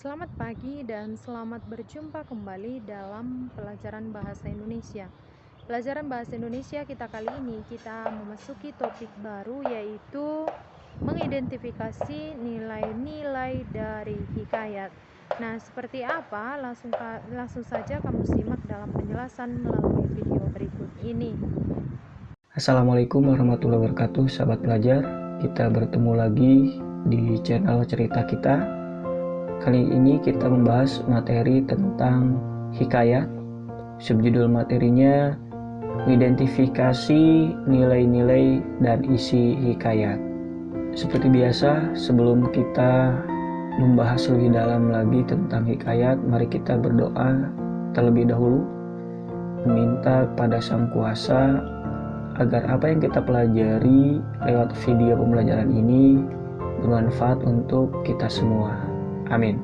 Selamat pagi dan selamat berjumpa kembali dalam pelajaran bahasa Indonesia. Pelajaran bahasa Indonesia kita kali ini kita memasuki topik baru, yaitu mengidentifikasi nilai-nilai dari hikayat. Nah, seperti apa? Langsung saja kamu simak dalam penjelasan melalui video berikut ini. Assalamualaikum warahmatullahi wabarakatuh, sahabat pelajar. Kita bertemu lagi di channel cerita kita. Kali ini kita membahas materi tentang hikayat. Subjudul materinya mengidentifikasi nilai-nilai dan isi hikayat. Seperti biasa, sebelum kita membahas lebih dalam lagi tentang hikayat, mari kita berdoa terlebih dahulu, meminta pada Sang Kuasa agar apa yang kita pelajari lewat video pembelajaran ini bermanfaat untuk kita semua. Amin.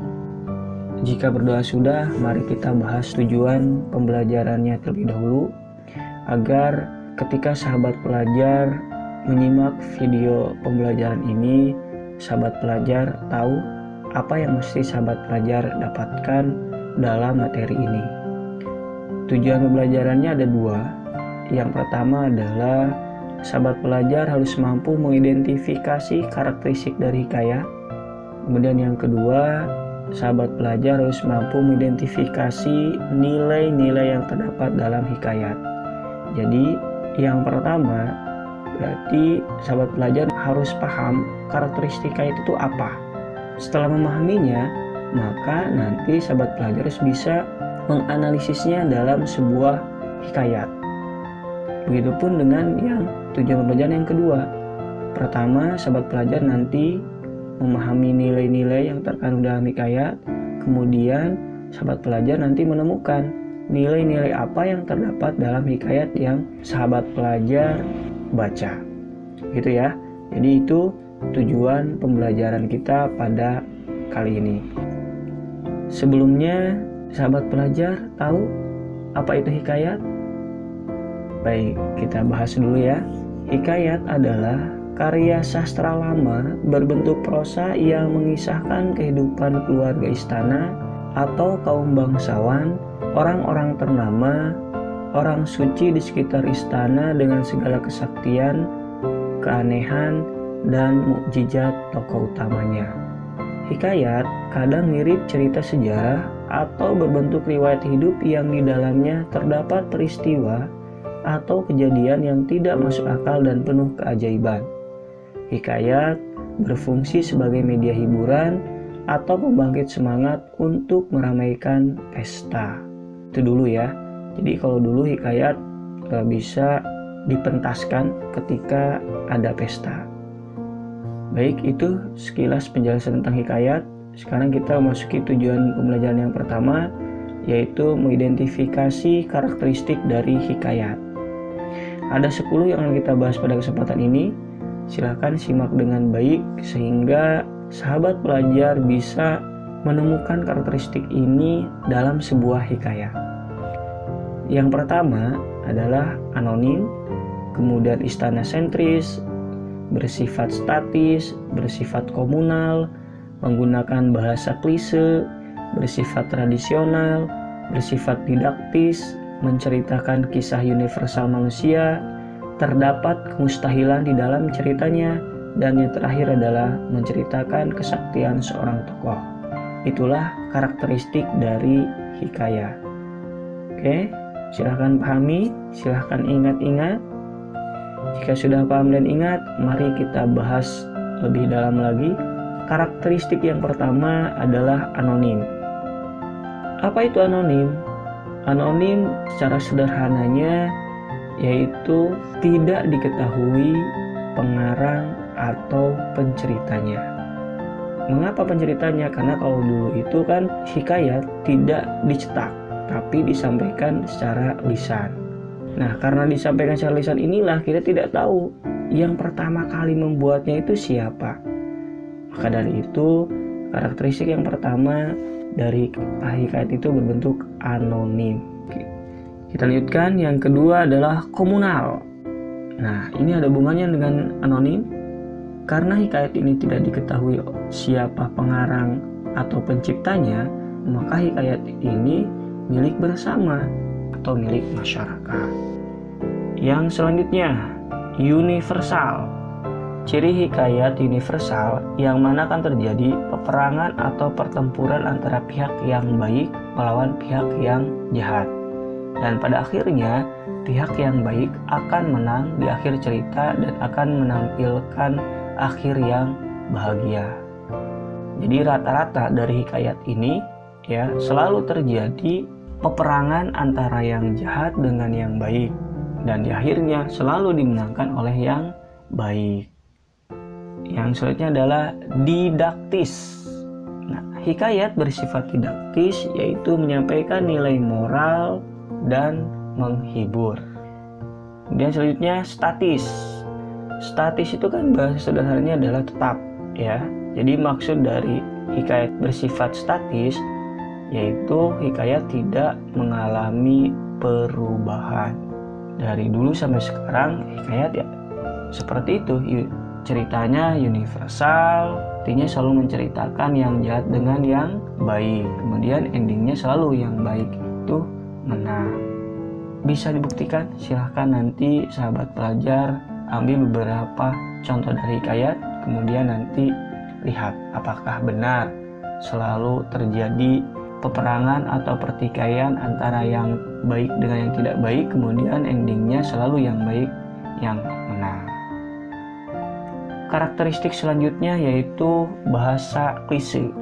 Jika berdoa sudah, mari kita bahas tujuan pembelajarannya terlebih dahulu, agar ketika sahabat pelajar menyimak video pembelajaran ini, sahabat pelajar tahu apa yang mesti sahabat pelajar dapatkan dalam materi ini. Tujuan pembelajarannya ada dua. Yang pertama adalah sahabat pelajar harus mampu mengidentifikasi karakteristik dari hikayat. Kemudian yang kedua, sahabat pelajar harus mampu mengidentifikasi nilai-nilai yang terdapat dalam hikayat. Jadi yang pertama, berarti sahabat pelajar harus paham karakteristik hikayat itu apa. Setelah memahaminya, maka nanti sahabat pelajar harus bisa menganalisisnya dalam sebuah hikayat. Begitupun dengan yang tujuan pembelajaran yang kedua. Pertama, sahabat pelajar nanti memahami nilai-nilai yang terkandung dalam hikayat. Kemudian, sahabat pelajar nanti menemukan nilai-nilai apa yang terdapat dalam hikayat yang sahabat pelajar baca. Gitu ya. Jadi itu tujuan pembelajaran kita pada kali ini. Sebelumnya, sahabat pelajar tahu apa itu hikayat? Baik, kita bahas dulu ya. Hikayat adalah karya sastra lama berbentuk prosa yang mengisahkan kehidupan keluarga istana atau kaum bangsawan, orang-orang ternama, orang suci di sekitar istana dengan segala kesaktian, keanehan, dan mukjizat tokoh utamanya. Hikayat kadang mirip cerita sejarah atau berbentuk riwayat hidup yang di dalamnya terdapat peristiwa atau kejadian yang tidak masuk akal dan penuh keajaiban. Hikayat berfungsi sebagai media hiburan atau pembangkit semangat untuk meramaikan pesta. Itu dulu ya. Jadi kalau dulu hikayat bisa dipentaskan ketika ada pesta. Baik, itu sekilas penjelasan tentang hikayat. Sekarang kita memasuki tujuan pembelajaran yang pertama, yaitu mengidentifikasi karakteristik dari hikayat. Ada 10 yang akan kita bahas pada kesempatan ini. Silahkan simak dengan baik sehingga sahabat pelajar bisa menemukan karakteristik ini dalam sebuah hikayat. Yang pertama adalah anonim, kemudian istana sentris, bersifat statis, bersifat komunal, menggunakan bahasa klise, bersifat tradisional, bersifat didaktis, menceritakan kisah universal manusia, terdapat kemustahilan di dalam ceritanya, dan yang terakhir adalah menceritakan kesaktian seorang tokoh. Itulah karakteristik dari hikayat. Oke, silahkan pahami, silahkan ingat-ingat. Jika sudah paham dan ingat, mari kita bahas lebih dalam lagi. Karakteristik yang pertama adalah anonim. Apa itu anonim? Anonim secara sederhananya yaitu tidak diketahui pengarang atau penceritanya. Mengapa penceritanya? Karena kalau dulu itu kan hikayat tidak dicetak, tapi disampaikan secara lisan. Nah, karena disampaikan secara lisan inilah kita tidak tahu yang pertama kali membuatnya itu siapa. Maka dari itu, karakteristik yang pertama dari hikayat itu berbentuk anonim. Kita lanjutkan, yang kedua adalah komunal. Nah, ini ada hubungannya dengan anonim. Karena hikayat ini tidak diketahui siapa pengarang atau penciptanya, maka hikayat ini milik bersama atau milik masyarakat. Yang selanjutnya, universal. Ciri hikayat universal yang mana akan terjadi peperangan atau pertempuran antara pihak yang baik melawan pihak yang jahat. Dan pada akhirnya, pihak yang baik akan menang di akhir cerita dan akan menampilkan akhir yang bahagia. Jadi rata-rata dari hikayat ini ya selalu terjadi peperangan antara yang jahat dengan yang baik, dan di akhirnya selalu dimenangkan oleh yang baik. Yang selanjutnya adalah didaktis. Nah, hikayat bersifat didaktis yaitu menyampaikan nilai moral dan menghibur. Kemudian selanjutnya statis. Statis itu kan bahasa sederhananya adalah tetap ya. Jadi maksud dari hikayat bersifat statis yaitu hikayat tidak mengalami perubahan. Dari dulu sampai sekarang hikayat ya seperti itu. Ceritanya universal, artinya selalu menceritakan yang jahat dengan yang baik. Kemudian endingnya selalu yang baik itu menang. Bisa dibuktikan? Silahkan nanti sahabat pelajar ambil beberapa contoh dari hikayat, kemudian nanti lihat apakah benar selalu terjadi peperangan atau pertikaian antara yang baik dengan yang tidak baik, kemudian endingnya selalu yang baik yang menang. Karakteristik selanjutnya yaitu bahasa klise.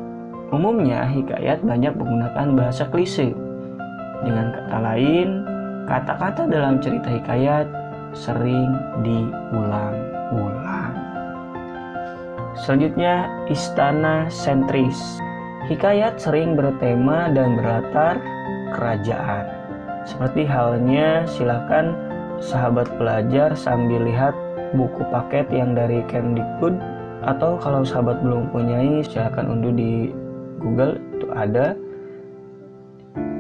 Umumnya hikayat banyak menggunakan bahasa klise. Dengan kata lain, kata-kata dalam cerita hikayat sering diulang-ulang. Selanjutnya, istana sentris. Hikayat sering bertema dan berlatar kerajaan. Seperti halnya silakan sahabat pelajar sambil lihat buku paket yang dari Kemdikbud, atau kalau sahabat belum punyai silakan unduh di Google, itu ada.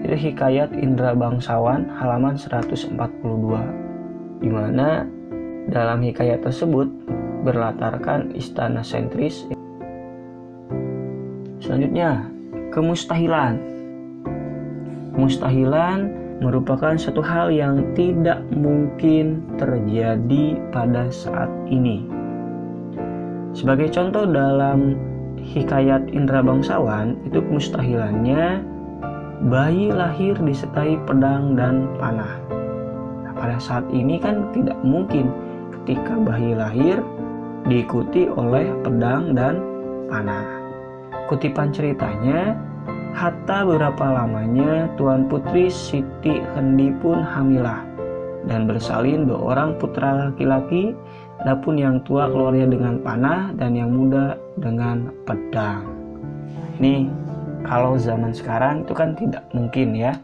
Itu hikayat Indra Bangsawan halaman 142, di mana dalam hikayat tersebut berlatarkan istana sentris. Selanjutnya, kemustahilan. Kemustahilan merupakan satu hal yang tidak mungkin terjadi pada saat ini. Sebagai contoh dalam hikayat Indra Bangsawan, itu kemustahilannya bayi lahir disertai pedang dan panah. Nah, pada saat ini kan tidak mungkin ketika bayi lahir diikuti oleh pedang dan panah. Kutipan ceritanya, hatta berapa lamanya Tuan Putri Siti Hendi pun hamilah dan bersalin 2 orang putra laki-laki, adapun yang tua keluarnya dengan panah dan yang muda dengan pedang. Ini kalau zaman sekarang itu kan tidak mungkin ya.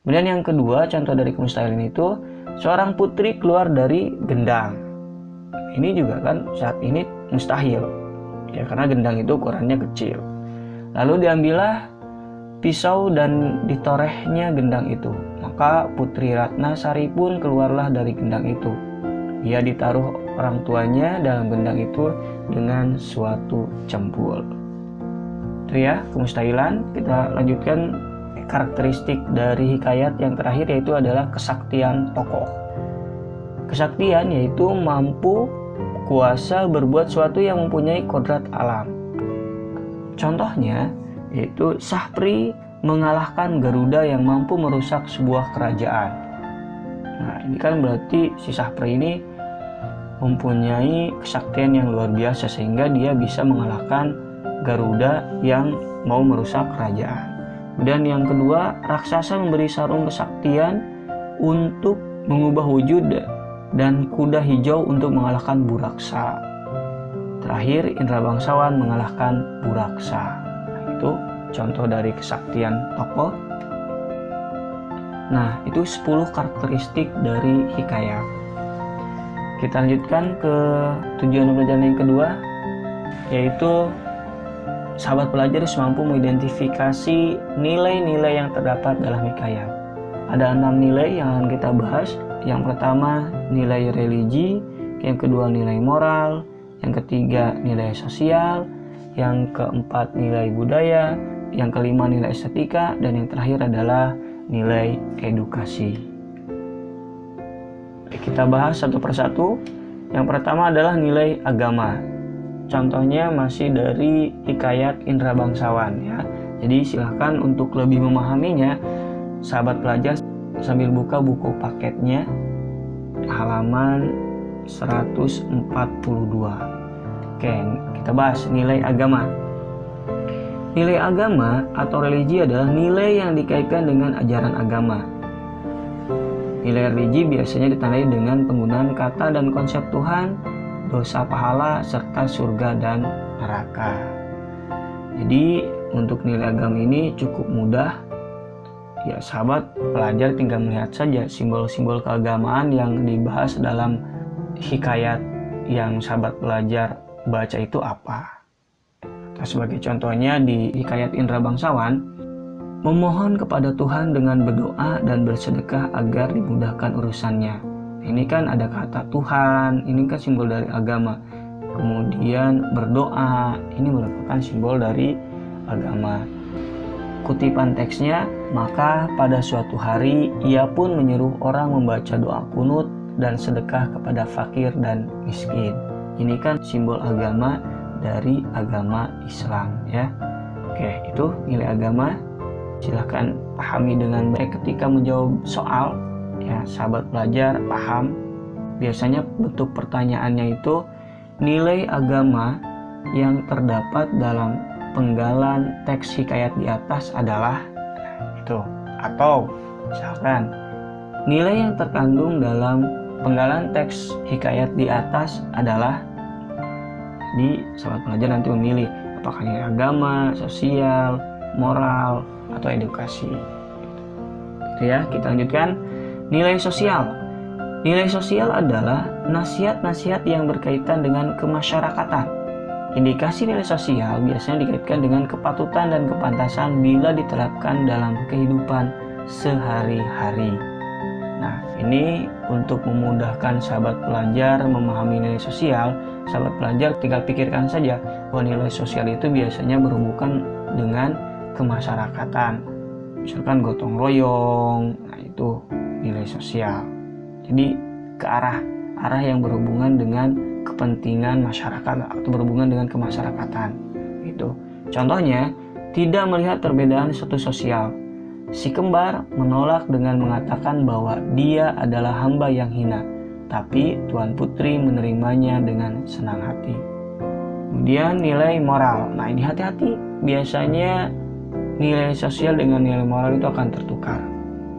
Kemudian yang kedua, contoh dari kemustahilan itu, seorang putri keluar dari gendang. Ini juga kan saat ini mustahil ya, karena gendang itu ukurannya kecil. Lalu diambillah pisau dan ditorehnya gendang itu. Maka Putri Ratna Sari pun keluarlah dari gendang itu. Ia ditaruh orang tuanya dalam gendang itu dengan suatu cembul. Itu ya kemustahilan. Kita lanjutkan karakteristik dari hikayat yang terakhir, yaitu adalah kesaktian tokoh. Kesaktian yaitu mampu kuasa berbuat sesuatu yang mempunyai kodrat alam. Contohnya yaitu Sahpri mengalahkan Garuda yang mampu merusak sebuah kerajaan. Nah, ini kan berarti si Sahpri ini mempunyai kesaktian yang luar biasa sehingga dia bisa mengalahkan Garuda yang mau merusak kerajaan. Dan yang kedua, raksasa memberi sarung kesaktian untuk mengubah wujud dan kuda hijau untuk mengalahkan Buraksa. Terakhir, Indra Bangsawan mengalahkan Buraksa. Nah, itu contoh dari kesaktian tokoh. Nah, itu 10 karakteristik dari hikayat. Kita lanjutkan ke tujuan pembelajaran yang kedua, yaitu sahabat pelajar harus mampu mengidentifikasi nilai-nilai yang terdapat dalam hikayat. Ada 6 nilai yang akan kita bahas. Yang pertama, nilai religi. Yang kedua, nilai moral. Yang ketiga, nilai sosial. yang keempat nilai budaya, yang kelima nilai estetika, dan yang terakhir adalah nilai edukasi. Kita bahas satu persatu. Yang pertama adalah nilai agama. Contohnya masih dari Hikayat Indra Bangsawan ya. Jadi silahkan untuk lebih memahaminya, sahabat pelajar sambil buka buku paketnya halaman 142. Oke, kita bahas nilai agama. Nilai agama atau religi adalah nilai yang dikaitkan dengan ajaran agama. Nilai religi biasanya ditandai dengan penggunaan kata dan konsep Tuhan, dosa pahala, serta surga dan neraka. Jadi untuk nilai agama ini cukup mudah. Ya sahabat pelajar tinggal melihat saja simbol-simbol keagamaan yang dibahas dalam hikayat yang sahabat pelajar baca itu apa. Sebagai contohnya di Hikayat Indra Bangsawan, memohon kepada Tuhan dengan berdoa dan bersedekah agar dimudahkan urusannya. Ini kan ada kata Tuhan, ini kan simbol dari agama. Kemudian berdoa, ini merupakan simbol dari agama. Kutipan teksnya, maka pada suatu hari ia pun menyuruh orang membaca doa kunut dan sedekah kepada fakir dan miskin. Ini kan simbol agama dari agama Islam ya. Oke, itu nilai agama. Silahkan pahami dengan baik ketika menjawab soal ya, sahabat pelajar paham. Biasanya bentuk pertanyaannya itu nilai agama yang terdapat dalam penggalan teks hikayat di atas adalah itu, atau misalkan nilai yang terkandung dalam penggalan teks hikayat di atas adalah. Jadi sahabat pelajar nanti memilih apakah nilai agama, sosial, moral, atau edukasi. Ya, kita lanjutkan. Nilai sosial. Nilai sosial adalah nasihat-nasihat yang berkaitan dengan kemasyarakatan. Indikasi nilai sosial biasanya dikaitkan dengan kepatutan dan kepantasan bila diterapkan dalam kehidupan sehari-hari. Nah, ini untuk memudahkan sahabat pelajar memahami nilai sosial, sahabat pelajar tinggal pikirkan saja bahwa nilai sosial itu biasanya berhubungan dengan kemasyarakatan. Misalkan gotong royong, nah itu nilai sosial. Jadi ke arah yang berhubungan dengan kepentingan masyarakat atau berhubungan dengan kemasyarakatan. Itu. Contohnya, tidak melihat perbedaan suatu sosial. Si kembar menolak dengan mengatakan bahwa dia adalah hamba yang hina, tapi Tuan Putri menerimanya dengan senang hati. Kemudian nilai moral. Nah, ini hati-hati. Biasanya nilai sosial dengan nilai moral itu akan tertukar.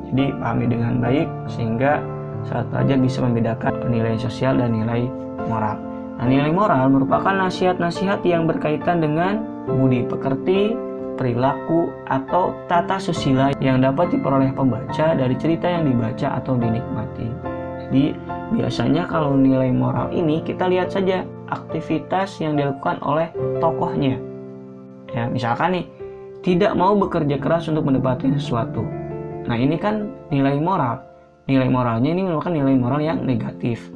Jadi pahami dengan baik sehingga sahabat pelajar bisa membedakan nilai sosial dan nilai moral. Nah, nilai moral merupakan nasihat-nasihat yang berkaitan dengan budi pekerti, perilaku, atau tata susila yang dapat diperoleh pembaca dari cerita yang dibaca atau dinikmati. Jadi biasanya kalau nilai moral ini kita lihat saja aktivitas yang dilakukan oleh tokohnya. Ya, misalkan nih, tidak mau bekerja keras untuk mendapatkan sesuatu. Nah, ini kan nilai moral. Nilai moralnya ini merupakan nilai moral yang negatif.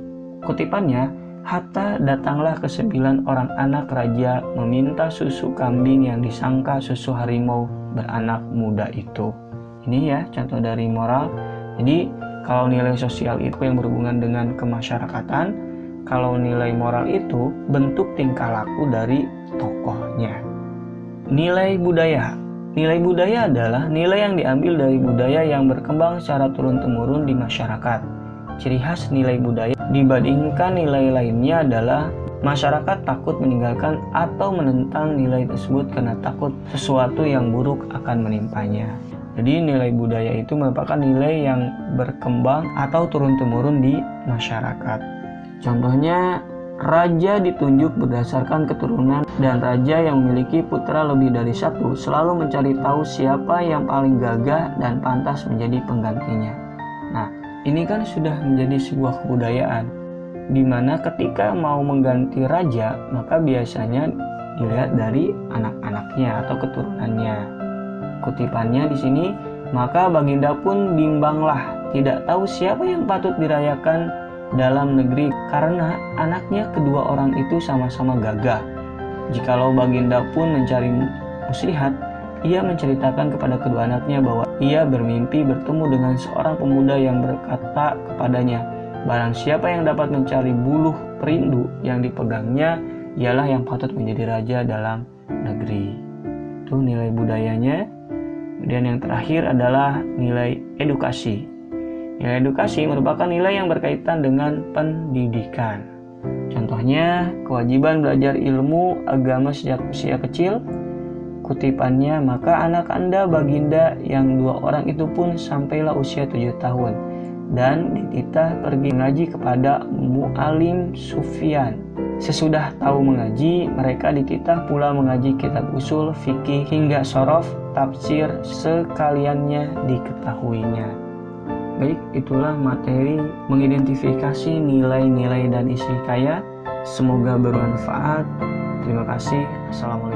Kutipannya, hatta datanglah ke 9 orang anak raja meminta susu kambing yang disangka susu harimau beranak muda itu. Ini ya contoh dari moral. Jadi kalau nilai sosial itu yang berhubungan dengan kemasyarakatan, kalau nilai moral itu bentuk tingkah laku dari tokohnya. Nilai budaya. Nilai budaya adalah nilai yang diambil dari budaya yang berkembang secara turun-temurun di masyarakat. Ciri khas nilai budaya dibandingkan nilai lainnya adalah masyarakat takut meninggalkan atau menentang nilai tersebut karena takut sesuatu yang buruk akan menimpanya. Jadi nilai budaya itu merupakan nilai yang berkembang atau turun-temurun di masyarakat. Contohnya, raja ditunjuk berdasarkan keturunan dan raja yang memiliki putra lebih dari satu selalu mencari tahu siapa yang paling gagah dan pantas menjadi penggantinya. Nah, ini kan sudah menjadi sebuah kebudayaan di mana ketika mau mengganti raja maka biasanya dilihat dari anak-anaknya atau keturunannya. Kutipannya di sini, maka Baginda pun bimbanglah, tidak tahu siapa yang patut dirayakan dalam negeri karena anaknya kedua orang itu sama-sama gagah. Jikalau baginda pun mencari muslihat, ia menceritakan kepada kedua anaknya bahwa ia bermimpi bertemu dengan seorang pemuda yang berkata kepadanya, barang siapa yang dapat mencari buluh perindu yang dipegangnya, ialah yang patut menjadi raja dalam negeri. Itu nilai budayanya. Kemudian yang terakhir adalah nilai edukasi. Nilai edukasi merupakan nilai yang berkaitan dengan pendidikan. Contohnya, kewajiban belajar ilmu agama sejak usia kecil. Kutipannya, maka anak Anda baginda yang 2 orang itu pun sampailah usia 7 tahun dan dititah pergi mengaji kepada Mu'alim Sufyan. Sesudah tahu mengaji, mereka dititah pula mengaji kitab usul, fikih, hingga sorof, tafsir sekaliannya diketahuinya. Baik, itulah materi mengidentifikasi nilai-nilai dan isi hikayat. Semoga bermanfaat. Terima kasih. Assalamualaikum.